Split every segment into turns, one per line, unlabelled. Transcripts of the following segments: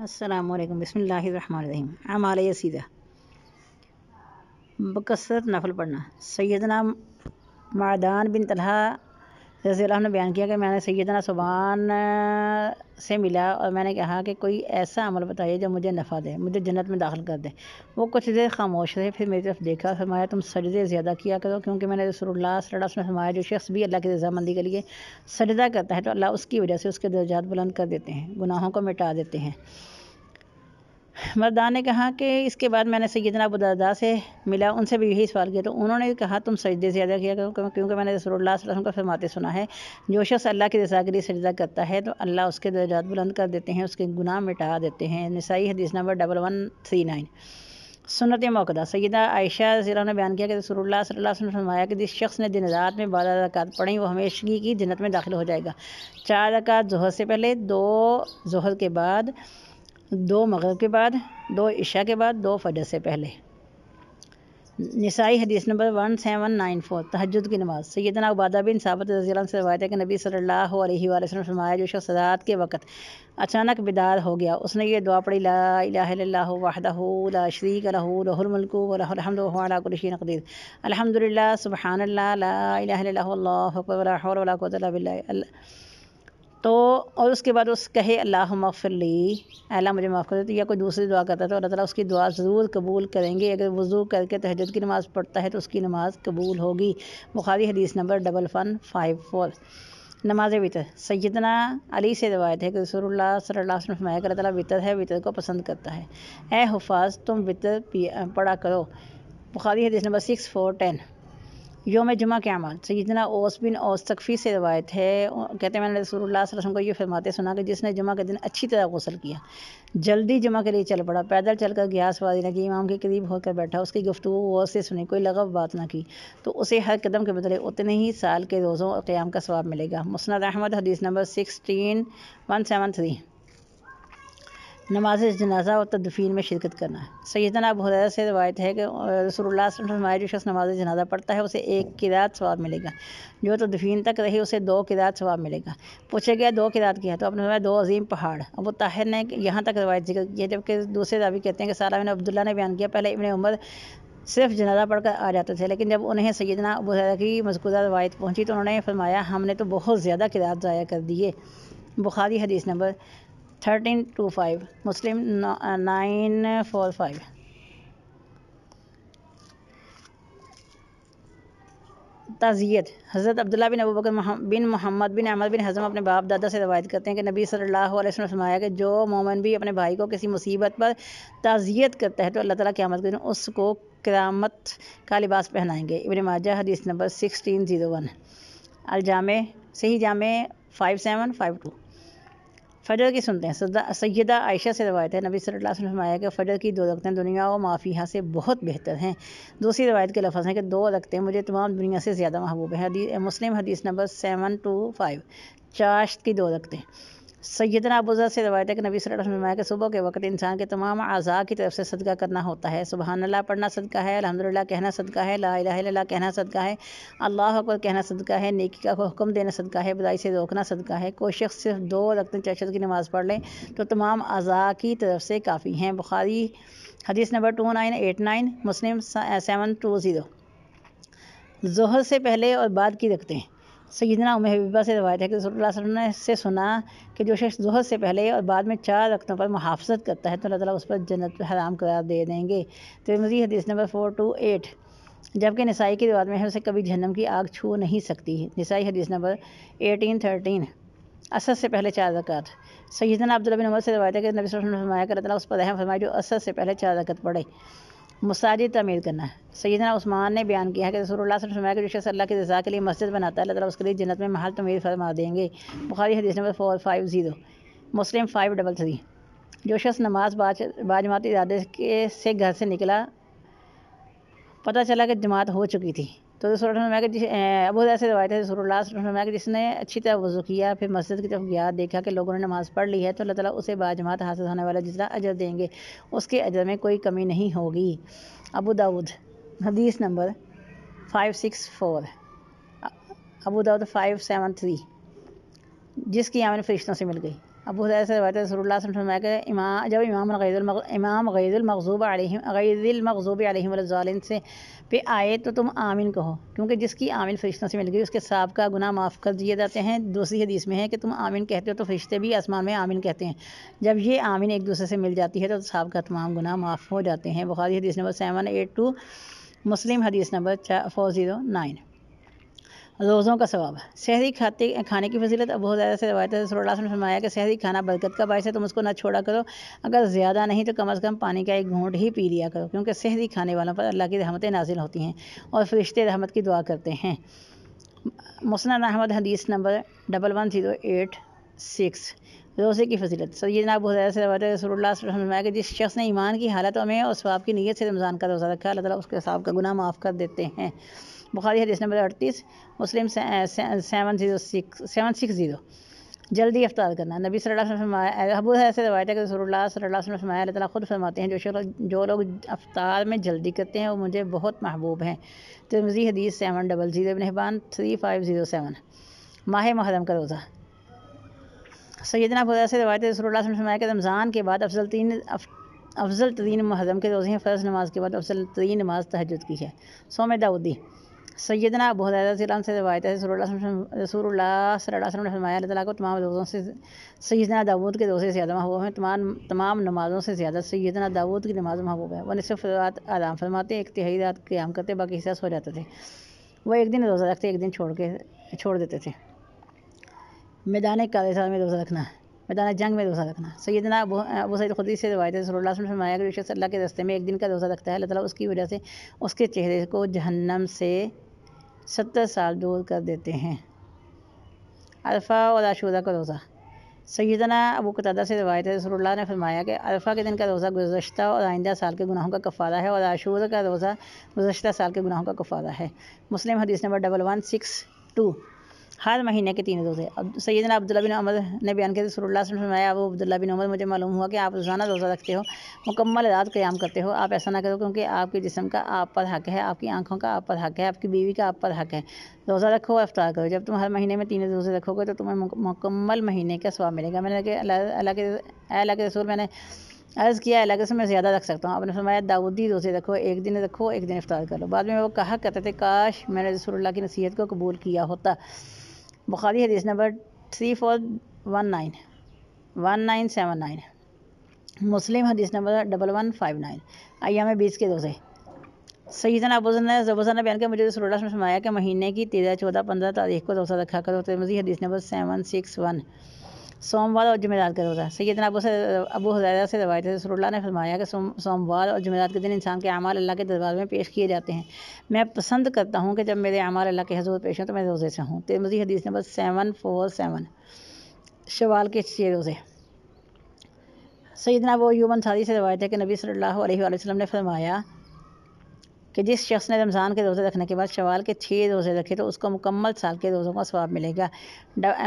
السلام علیکم، بسم اللہ الرحمن الرحیم۔ اعمال یسیرہ، بکثرت نفل پڑھنا۔ سیدنا معدان بن طلحہ رضی اللہ عنہ نے بیان کیا کہ میں نے سیدنا ثوبان سے ملا اور میں نے کہا کہ کوئی ایسا عمل بتائیے جو مجھے نفع دے، مجھے جنت میں داخل کر دے۔ وہ کچھ دیر خاموش رہے، پھر میری طرف دیکھا، فرمایا تم سجدے زیادہ کیا کرو، کیونکہ میں نے رسول اللہ صلی اللہ علیہ وسلم فرمایا جو شخص بھی اللہ کی رضامندی کے لیے سجدہ کرتا ہے تو اللہ اس کی وجہ سے اس کے درجات بلند کر دیتے ہیں، گناہوں کو مٹا دیتے ہیں۔ مردان نے کہا کہ اس کے بعد میں نے سیدنا ابو درداء سے ملا، ان سے بھی یہی سوال کیا تو انہوں نے کہا تم سجدے زیادہ کیا کرو، کیونکہ میں نے رسول اللہ صلی اللہ علیہ وسلم کو فرماتے سنا ہے جو شخص اللہ کی رضا کے لیے سجدہ کرتا ہے تو اللہ اس کے درجات بلند کر دیتے ہیں، اس کے گناہ مٹا دیتے ہیں۔ نسائی حدیث نمبر 1139۔ سنت موقدہ، سیدہ عائشہ رضی اللہ عنہ نے بیان کیا کہ رسول اللہ صلی اللہ علیہ وسلم نے فرمایا کہ جس شخص نے دن رات میں 12 رکعت پڑھیں وہ ہمیشگی کی جنت میں داخل ہو جائے گا۔ 4 رکعت ظہر سے پہلے، 2 ظہر کے بعد، 2 مغرب کے بعد، 2 عشاء کے بعد، 2 فجر سے پہلے۔ نسائی حدیث نمبر 1794۔ تہجد کی نماز، سیدنا عبادہ بن ثابت رضی اللہ عنہ سے روایت ہے کہ نبی صلی اللہ علیہ وآلہ وسلم نے فرمایا جو شخص رات کے وقت اچانک بیدار ہو گیا، اس نے یہ دعا پڑھی لا الہ الا اللہ وحدہ لا شریک لہ لہ الملک ولہ الحمد وہو علی کل شیء قدیر، الحمدللہ سبحان اللہ لا الہ الا اللہ اللہ اکبر ولا حول ولا قوۃ الا باللہ۔ تو اور اس کے بعد اس کہے اللہم اغفر لی، اللہ مجھے معاف کر دے، تو یا کوئی دوسری دعا کرتا ہے تو اللہ تعالیٰ اس کی دعا ضرور قبول کریں گے۔ اگر وضو کر کے تہجد کی نماز پڑھتا ہے تو اس کی نماز قبول ہوگی۔ بخاری حدیث نمبر 1154۔ نماز وتر، سیدنا علی سے روایت ہے کہ رسول اللہ صلی اللہ علیہ وسلم نے فرمایا کہ اللہ تعالیٰ وتر ہے، وتر کو پسند کرتا ہے۔ اے حفاظ تم وتر پڑھا کرو۔ بخاری حدیث نمبر 6410۔ یوم جمعہ کے اعمال، سیدنا اوس بن اوس ثقفی سے روایت ہے، کہتے ہیں میں نے رسول اللہ صلی اللہ علیہ وسلم کو یہ فرماتے سنا کہ جس نے جمعہ کے دن اچھی طرح غسل کیا، جلدی جمعہ کے لیے چل پڑا، پیدل چل کر گیا، سواری نہ کی، امام کے قریب ہو کر بیٹھا، اس کی گفتگو غور سے سنی، کوئی لغو بات نہ کی، تو اسے ہر قدم کے بدلے اتنے ہی سال کے روزوں اور قیام کا ثواب ملے گا۔ مسند احمد حدیث نمبر 16173۔ نماز جنازہ اور تدفین میں شرکت کرنا، سیدنا ابو ہریرہ سے روایت ہے کہ رسول اللہ صلی اللہ علیہ وسلم نے فرمایا جو شخص نماز جنازہ پڑھتا ہے اسے 1 قرات ثواب ملے گا، جو تدفین تک رہے اسے 2 قرات ثواب ملے گا۔ پوچھا گیا 2 قرات کیا ہے تو آپ نے فرمایا 2 عظیم پہاڑ۔ ابو طاہر نے یہاں تک روایت ذکر کی ہے، جبکہ دوسرے راوی کہتے ہیں کہ سالہ بن عبداللہ نے بیان کیا پہلے ابن عمر صرف جنازہ پڑھ کر آ جاتے تھے، لیکن جب انہیں سیدنا ابو ہریرہ کی مذکورہ روایت پہنچی تو انہوں نے فرمایا ہم نے تو بہت زیادہ قرات ضائع کر دیے۔ بخاری حدیث نمبر 1325، مسلم 945۔ تعزیت، حضرت عبداللہ بن ابوبکر بن محمد بن عمر بن حزم اپنے باپ دادا سے روایت کرتے ہیں کہ نبی صلی اللہ علیہ وسلم نے فرمایا کہ جو مومن بھی اپنے بھائی کو کسی مصیبت پر تعزیت کرتا ہے تو اللہ تعالیٰ قیامت کے دن اس کو کرامت کا لباس پہنائیں گے۔ ابن ماجہ حدیث نمبر 1601۔ الجامع، صحیح جامع 5752۔ فجر کی سنتیں، سیدہ عائشہ سے روایت ہے نبی صلی اللہ علیہ وسلم نے فرمایا کہ فجر کی 2 رکعتیں دنیا و ما فیہا سے بہت بہتر ہیں۔ دوسری روایت کے لفظ ہیں کہ 2 رکعتیں مجھے تمام دنیا سے زیادہ محبوب ہیں۔ مسلم حدیث نمبر 725۔ چاشت کی 2 رکعتیں، سیدنا ابو ذر سے روایت ہے کہ نبی صلی اللہ علیہ وسلم نے فرمایا کہ صبح کے وقت انسان کے تمام اعضاء کی طرف سے صدقہ کرنا ہوتا ہے۔ سبحان اللہ پڑھنا صدقہ ہے، الحمدللہ کہنا صدقہ ہے، لا الہ الا اللہ کہنا صدقہ ہے، اللہ اکبر کہنا صدقہ ہے، نیکی کا حکم دینا صدقہ ہے، برائی سے روکنا صدقہ ہے۔ کوئی شخص صرف 2 رکعتیں تہجد کی نماز پڑھ لے تو تمام اعضاء کی طرف سے کافی ہیں۔ بخاری حدیث نمبر 2989، مسلم 720۔ ظہر سے پہلے اور بعد کی رکعتیں، سیدنا ام حبیبہ سے روایت ہے کہ رسول اللہ صلی اللہ علیہ وسلم سے سنا کہ جو شخص ظہر سے پہلے اور بعد میں 4 رکعتوں پر محافظت کرتا ہے تو اللہ تعالیٰ اس پر جنت حرام قرار دے دیں گے۔ ترمذی حدیث نمبر 428۔ جبکہ نسائی کی روایت میں ہے اسے کبھی جہنم کی آگ چھو نہیں سکتی۔ نسائی حدیث نمبر 1813۔ عصر سے پہلے 4 رکعت، سیدنا عبداللہ بن عمر سے روایت ہے کہ نبی صلی اللہ علیہ وسلم نے فرمایا کہ اللہ تعالیٰ اس پر رحم فرمائے جو عصر سے پہلے 4 رکعت پڑھے۔ مساجد تعمیر کرنا، سیدنا عثمان نے بیان کیا ہے کہ رسول اللہ صلی اللہ علیہ وسلم نے فرمایا کہ جو شخص اللہ کی رضا کے لیے مسجد بناتا ہے اللہ تعالیٰ اس کے لیے جنت میں محل تعمیر فرما دیں گے۔ بخاری حدیث نمبر 450۔ مسلم 533۔ جو شخص نماز باجماعت ارادے سے گھر سے نکلا، پتہ چلا کہ جماعت ہو چکی تھی تو رسول اللہ نے فرمایا کہ ابو ہریرہ سے روایت ہے رسول اللہ صلی اللہ علیہ وسلم نے فرمایا کہ جس نے اچھی طرح وضو کیا پھر مسجد کی طرف گیا، دیکھا کہ لوگوں نے نماز پڑھ لی ہے تو اللہ تعالیٰ اسے باجماعت حاصل ہونے والا جتنا اجر دیں گے، اس کے اجر میں کوئی کمی نہیں ہوگی۔ ابو داؤد حدیث نمبر 564۔ ابو داؤد 573۔ جس کی آمد فرشتوں سے مل گئی، ابو ہریرہ سے روایت ہے رسول اللہ صلی اللہ علیہ وسلم نے فرمایا کہ جب امام غیر المغضوب علیہم الضالین سے پہ آئے تو تم آمین کہو، کیونکہ جس کی آمین فرشتوں سے مل گئی اس کے سابقہ گناہ معاف کر دیے جاتے ہیں۔ دوسری حدیث میں ہے کہ تم آمین کہتے ہو تو فرشتے بھی آسمان میں آمین کہتے ہیں، جب یہ آمین ایک دوسرے سے مل جاتی ہے تو سابقہ تمام گناہ معاف ہو جاتے ہیں۔ بخاری حدیث نمبر 782، مسلم حدیث نمبر 409۔ روزوں کا ثواب۔ سحری کھانے کی فضیلت۔ ابو ہریرہ سے روایت ہے رسول اللہ صلی اللہ علیہ وسلم نے فرمایا کہ سحری کھانا برکت کا باعث ہے، تم اس کو نہ چھوڑا کرو، اگر زیادہ نہیں تو کم از کم پانی کا ایک گھونٹ ہی پی لیا کرو، کیونکہ سحری کھانے والوں پر اللہ کی رحمتیں نازل ہوتی ہیں اور فرشتے رحمت کی دعا کرتے ہیں۔ مسند احمد حدیث نمبر 11086۔ روزے کی فضیلت۔ سیدنا ابو ہریرہ سے روایت ہے رسول اللہ صلی اللہ علیہ وسلم نے فرمایا کہ جس شخص نے ایمان کی حالتوں میں اور ثواب کی نیت سے رمضان کا روزہ رکھا، اللہ تعالیٰ اس کے ثواب کا گناہ معاف کر دیتے ہیں۔ بخاری حدیث نمبر 38، مسلم 760۔ جلدی افطار کرنا۔ نبی صلی اللہ علیہ وسلم فرمایا، ابو ہریرہ سے روایت ہے کہ رسول اللہ صلی اللہ علیہ وسلم نے فرمایا، اللہ تعالیٰ خود فرماتے ہیں جو لوگ افطار میں جلدی کرتے ہیں وہ مجھے بہت محبوب ہیں۔ ترمذی حدیث 700، ابن حبان 3507۔ ماہ محرم کا روزہ۔ سیدنا ابو ہریرہ سے روایت ہے رسول اللہ صلی اللہ علیہ وسلم نے فرمایا کہ رمضان کے بعد افضل ترین محرم کے روزے ہیں، فرض نماز کے بعد افضل ترین نماز تہجد کی ہے۔ صوم داؤدی۔ سیدنا ابو ہریرہ رضی اللہ عنہ سے روایت ہے رسول اللہ صلی اللہ علیہ وسلم نے فرمایا، اللہ تعالیٰ کو تمام روزوں سے سیدنا داؤد کے روزے زیادہ محبوب ہیں، تمام نمازوں سے زیادہ سیدنا داؤد کی نماز محبوب ہے۔ وہ نصف رات آرام فرماتے، ایک تہائی رات قیام کرتے، باقی حصہ سو جاتے تھے۔ وہ ایک دن روزہ رکھتے، ایک دن چھوڑ دیتے تھے۔ میدان کارثار میں روزہ رکھنا، میدان جنگ میں روزہ رکھنا۔ سیدنا ابو سعید خدری سے روایت ہے رسول اللہ صلی اللہ علیہ وسلم نے فرمایا کہ جو شخص اللہ کے راستے میں ایک دن کا روزہ رکھتا ہے، اللہ تعالیٰ اس کی وجہ سے اس کے چہرے کو جہنم سے 70 سال دور کر دیتے ہیں۔ عرفہ اور عاشورہ کا روزہ۔ سیدنا ابو قتادہ سے روایت ہے رسول اللہ نے فرمایا کہ عرفہ کے دن کا روزہ گزشتہ اور آئندہ سال کے گناہوں کا کفارہ ہے، اور عاشورہ کا روزہ گزشتہ سال کے گناہوں کا کفارہ ہے۔ مسلم حدیث نمبر 1162۔ ہر مہینے کے 3 روزے۔ سیدنا عبداللہ بن عمر نے بیان کیا رسول اللہ صلی اللہ علیہ وسلم نے فرمایا، ابو عبداللہ بن عمر مجھے معلوم ہوا کہ آپ روزانہ روزہ رکھتے ہو، مکمل رات قیام کرتے ہو، آپ ایسا نہ کرو، کیونکہ آپ کے جسم کا آپ پر حق ہے، آپ کی آنکھوں کا آپ پر حق ہے، آپ کی بیوی کا آپ پر حق ہے۔ روزہ رکھو اور افطار کرو، جب تم ہر مہینے میں 3 روزے رکھو گے تو تمہیں مکمل مہینے کا ثواب ملے گا۔ میں نے کہا اللہ کے رسول، میں نے عرض کیا اللہ کے رسول میں زیادہ رکھ سکتا ہوں؟ آپ نے فرمایا داؤدی روزے رکھو، ایک دن رکھو، ایک دن افطار کر لو۔ بعد میں وہ کہا کرتے تھے، کاش میں نے رسول اللہ کی نصیحت کو قبول کیا ہوتا۔ بخاری حدیث نمبر 3419۔ مسلم حدیث نمبر 1159۔ ایام 20 کے روزے۔ سیدنا ابو ذر نے بیان کیا، مجھے رسول اللہ صلی اللہ علیہ وسلم نے فرمایا کہ مہینے کی 13، 14، 15 تاریخ کو روزہ رکھا کرو۔ ترمذی حدیث نمبر 761۔ سوموار اور جمعرات کا روزہ۔ سیدنا ابو ہریرہ سے روایت ہے رسول اللہ نے فرمایا کہ سوموار اور جمعرات کے دن انسان کے اعمال اللہ کے دربار میں پیش کیے جاتے ہیں، میں پسند کرتا ہوں کہ جب میرے اعمال اللہ کے حضور پیش ہوں تو میں روزے سے ہوں۔ ترمذی حدیث نمبر 747۔ شوال کے 6 روزے۔ سیدنا ابو ایوب انصاری سے روایت ہے کہ نبی صلی اللہ علیہ وآلہ وسلم نے فرمایا کہ جس شخص نے رمضان کے روزے رکھنے کے بعد شوال کے 6 روزے رکھے تو اس کو مکمل سال کے روزوں کا ثواب ملے گا۔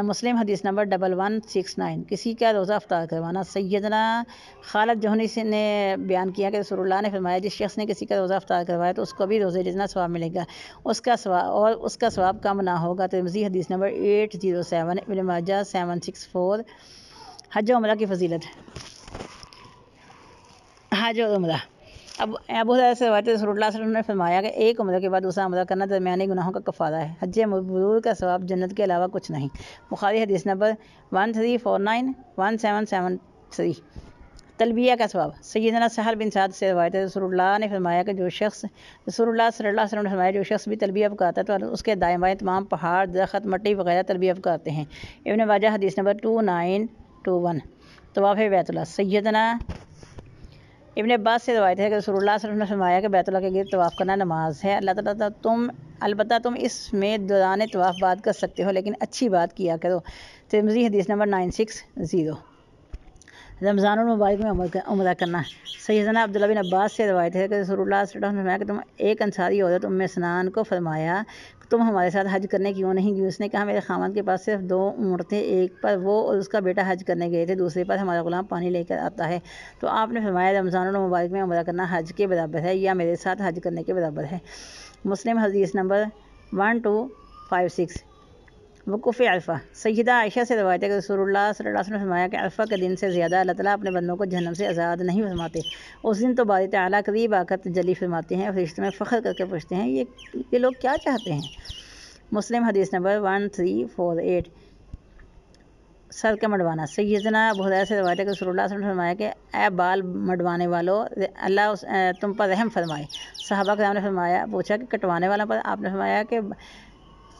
مسلم حدیث نمبر 1169۔ کسی کا روزہ افطار کروانا۔ سیدنا خالد جوہنی نے بیان کیا کہ رسول اللہ نے فرمایا، جس شخص نے کسی کا روزہ افطار کروایا تو اس کو بھی روزے جتنا ثواب ملے گا، اس کا ثواب کم نہ ہوگا۔ ترمذی حدیث نمبر 807۔ ابن ماجہ 764۔ حج و عمرہ کی فضیلت۔ حج اور عمرہ۔ ابو ہریرہ سے روایت ہے رسول اللہ صلی اللہ علیہ وسلم نے فرمایا کہ ایک عمرہ کے بعد دوسرا عمرہ کرنا درمیانی گناہوں کا کفارہ ہے۔ حج مبرور کا ثواب جنت کے علاوہ کچھ نہیں۔ بخاری حدیث نمبر 1349، 1773۔ تلبیہ کا ثواب۔ سیدنا سہل بن سعد سے روایت ہے رسول اللہ نے فرمایا کہ رسول اللہ صلی اللہ علیہ وسلم نے فرمایا، جو شخص بھی تلبیہ پکارتا ہے تو اس کے دائیں بائیں تمام پہاڑ، درخت، مٹی وغیرہ تلبیہ پکارتے ہیں۔ ابن ماجہ حدیث نمبر 2921۔ طواف بیت اللہ۔ سیدنا ابن عباس سے روایت ہے کہ رسول اللہ صلی اللہ علیہ وسلم نے فرمایا کہ بیت اللہ کے گرد طواف کرنا نماز ہے۔ البتہ تم اس میں دوران طواف بات کر سکتے ہو، لیکن اچھی بات کیا کرو۔ ترمذی حدیث نمبر 960۔ رمضان المبارک میں عمرہ کرنا۔ سیدنا عبداللہ بن عباس سے روایت ہے کہ رسول اللہ صلی اللہ علیہ وسلم نے فرمایا کہ تم ایک انصاری عورت ام سنان کو فرمایا کہ تم ہمارے ساتھ حج کرنے کیوں نہیں گئی؟ اس نے کہا، میرے خاوند کے پاس صرف 2 اونٹ تھے، ایک پر وہ اور اس کا بیٹا حج کرنے گئے تھے، دوسرے پر ہمارا غلام پانی لے کر آتا ہے۔ تو آپ نے فرمایا، رمضان المبارک میں عمرہ کرنا حج کے برابر ہے یا میرے ساتھ حج کرنے کے برابر ہے۔ مسلم حدیث نمبر 1256۔ وقوف عرفہ، سیدہ عائشہ سے روایت ہے کہ رسول اللہ صلی اللہ علیہ وسلم نے فرمایا کہ عرفہ کے دن سے زیادہ اللہ تعالیٰ اپنے بندوں کو جہنم سے آزاد نہیں فرماتے۔ اس دن تو باری تعالیٰ قریب آ کر تجلی فرماتے ہیں اور فرشتوں میں فخر کر کے پوچھتے ہیں یہ لوگ کیا چاہتے ہیں۔ مسلم حدیث نمبر 1348۔ سر کا مڈوانا، سیدنا ابو ہریرہ سے روایت ہے کہ رسول اللہ صلی اللہ علیہ وسلم نے فرمایا کہ اے بال مڈوانے والوں، اللہ تم پر رحم فرمائے۔ صحابہ کرام نے پوچھا کہ کٹوانے والوں پر؟ آپ نے فرمایا کہ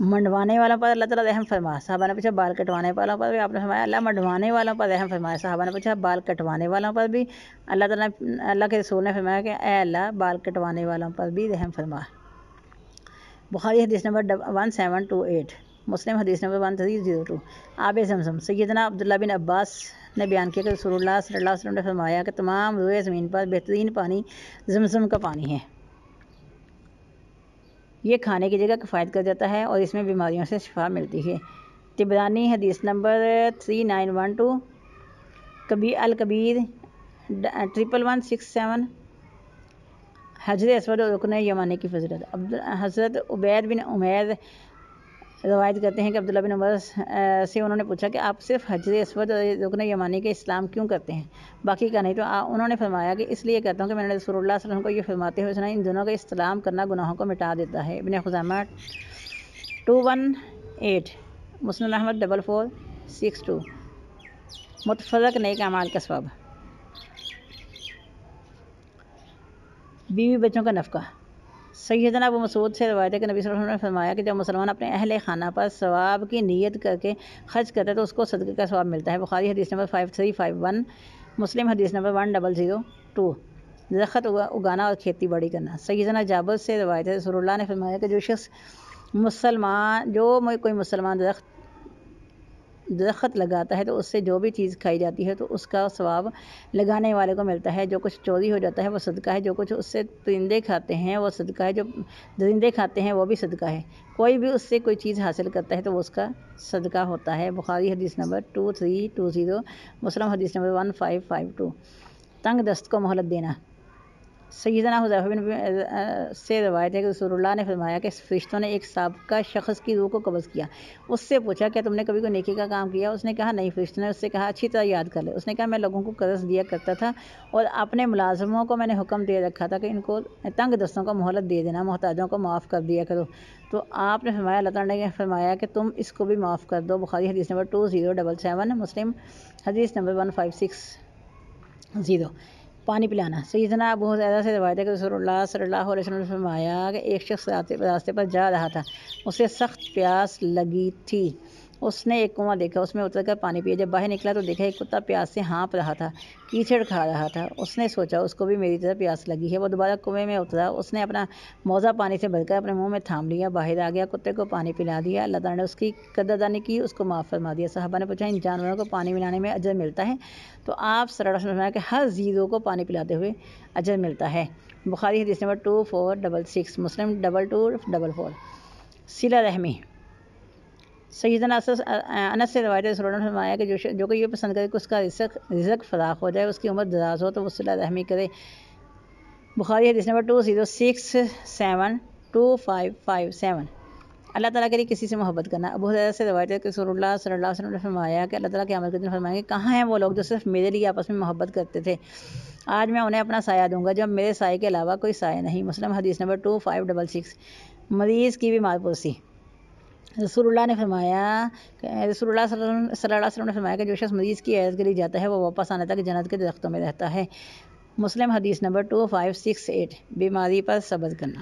منڈوانے والوں پر اللہ تعالیٰ رحم فرما۔ صحابہ نے پوچھا بال کٹوانے والوں پر بھی؟ آپ نے فرمایا اللہ منڈوانے والوں پر رحم فرمائے۔ صحابہ نے پوچھا بال کٹوانے والوں پر بھی؟ اللہ کے رسول نے فرمایا کہ اے اللہ بال کٹوانے والوں پر بھی رحم فرما۔ بخاری حدیث نمبر 1728۔ مسلم حدیث نمبر 1302۔ آب زمزم، سیدنا عبداللہ بن عباس نے بیان کیا کہ رسول اللہ صلی اللہ علیہ وسلم نے فرمایا کہ تمام روئے زمین پر بہترین پانی زمزم کا پانی ہے۔ یہ کھانے کی جگہ کفایت کر جاتا ہے اور اس میں بیماریوں سے شفا ملتی ہے۔ طبرانی حدیث نمبر 3912۔ الکبیر 1167۔ حجر اسود اور رکن یمانی کی فضیلت، حضرت عبید بن عمیر روایت کرتے ہیں کہ عبداللہ بن عمر سے انہوں نے پوچھا کہ آپ صرف حجر اسود اور رکن یمانی کے اسلام کیوں کرتے ہیں، باقی کا نہیں؟ تو انہوں نے فرمایا کہ اس لیے کرتا ہوں کہ میں نے رسول اللہ صلی اللہ علیہ وسلم کو یہ فرماتے ہوئے سنا، ان دونوں کا استلام کرنا گناہوں کو مٹا دیتا ہے۔ ابن خزیمہ 218۔ مسلم احمد 4462۔ متفرق نیک اعمال کا ثواب، بیوی بچوں کا نفقہ، سیدنا ابو مسعود سے روایت ہے کہ نبی صلی اللہ علیہ وسلم نے فرمایا کہ جب مسلمان اپنے اہل خانہ پر ثواب کی نیت کر کے خرچ کرتا ہے تو اس کو صدقے کا ثواب ملتا ہے۔ بخاری حدیث نمبر 5351۔ مسلم حدیث نمبر 1002۔ درخت اگانا اور کھیتی باڑی کرنا، سیدنا جابر سے روایت ہے رسول اللہ نے فرمایا کہ کوئی مسلمان درخت لگاتا ہے تو اس سے جو بھی چیز کھائی جاتی ہے تو اس کا ثواب لگانے والے کو ملتا ہے، جو کچھ چوری ہو جاتا ہے وہ صدقہ ہے، جو کچھ اس سے پرندے کھاتے ہیں وہ صدقہ ہے، جو درندے کھاتے ہیں وہ بھی صدقہ ہے، کوئی بھی اس سے کوئی چیز حاصل کرتا ہے تو وہ اس کا صدقہ ہوتا ہے۔ بخاری حدیث نمبر 2320۔ مسلم حدیث نمبر 1552۔ تنگ دست کو مہلت دینا، سیدنا حذیفہ بن سے روایت ہے کہ رسول اللہ نے فرمایا کہ فرشتوں نے ایک سابقہ شخص کی روح کو قبض کیا، اس سے پوچھا کیا تم نے کبھی کوئی نیکی کا کام کیا؟ اس نے کہا نہیں۔ فرشتوں نے اس سے کہا اچھی طرح یاد کر لے۔ اس نے کہا میں لوگوں کو قرض دیا کرتا تھا اور اپنے ملازموں کو میں نے حکم دے رکھا تھا کہ ان کو تنگ دستوں کو مہلت دے دینا، محتاجوں کو معاف کر دیا کرو، تو آپ نے فرمایا اللہ تعالیٰ نے فرمایا کہ تم اس کو بھی معاف کر دو۔ بخاری حدیث نمبر 2077۔ مسلم حدیث نمبر 1560۔ پانی پلانا، سیدنا ابو ہریرہ سے روایت ہے کہ رسول اللہ صلی اللہ علیہ وسلم نے فرمایا کہ ایک شخص راستے پر جا رہا تھا، اسے سخت پیاس لگی تھی، اس نے ایک کنواں دیکھا، اس میں اتر کر پانی پیا، جب باہر نکلا تو دیکھا ایک کتا پیاس سے ہانپ رہا تھا، کیچڑ کھا رہا تھا، اس نے سوچا اس کو بھی میری طرح پیاس لگی ہے، وہ دوبارہ کنویں میں اترا، اس نے اپنا موزہ پانی سے بھر کر اپنے منہ میں تھام لیا، باہر آ گیا، کتے کو پانی پلا دیا، اللہ تعالیٰ نے اس کی قدردانی کی، اس کو معاف فرما دیا۔ صحابہ نے پوچھا ان جانوروں کو پانی پلانے میں اجر ملتا ہے؟ تو آپ صلی اللہ علیہ وسلم نے فرمایا کہ ہر زیرو کو پانی پلاتے ہوئے اجر ملتا ہے۔ بخاری حدیث نمبر 2466۔ مسلم 2244۔ صلہ رحمی، سیدنا انس سے روایت ہے رسول اللہ نے فرمایا کہ جو کوئی یہ پسند کرے کہ اس کا رزق فراخ ہو جائے، اس کی عمر دراز ہو، تو وہ صلہ رحمی کرے۔ بخاری حدیث نمبر 20672557۔ اللہ تعالیٰ کے لیے کسی سے محبت کرنا، ابو ہریرہ سے روایت ہے کہ رسول اللہ صلی اللہ علیہ وسلم نے فرمایا کہ اللہ تعالیٰ قیامت کے دن فرمائیں گے کہاں ہیں وہ لوگ جو صرف میرے لیے آپس میں محبت کرتے تھے، آج میں انہیں اپنا سایہ دوں گا جب میرے سائے کے علاوہ کوئی سایہ نہیں۔ مسلم حدیث نمبر 2566۔ مریض کی بیمار پرسی، رسول اللہ صلی اللہ علیہ وسلم نے فرمایا کہ جو شخص مریض کی عیادت کے لیے جاتا ہے وہ واپس آنے تک جنت کے درختوں میں رہتا ہے۔ مسلم حدیث نمبر 2568۔ بیماری پر صبر کرنا۔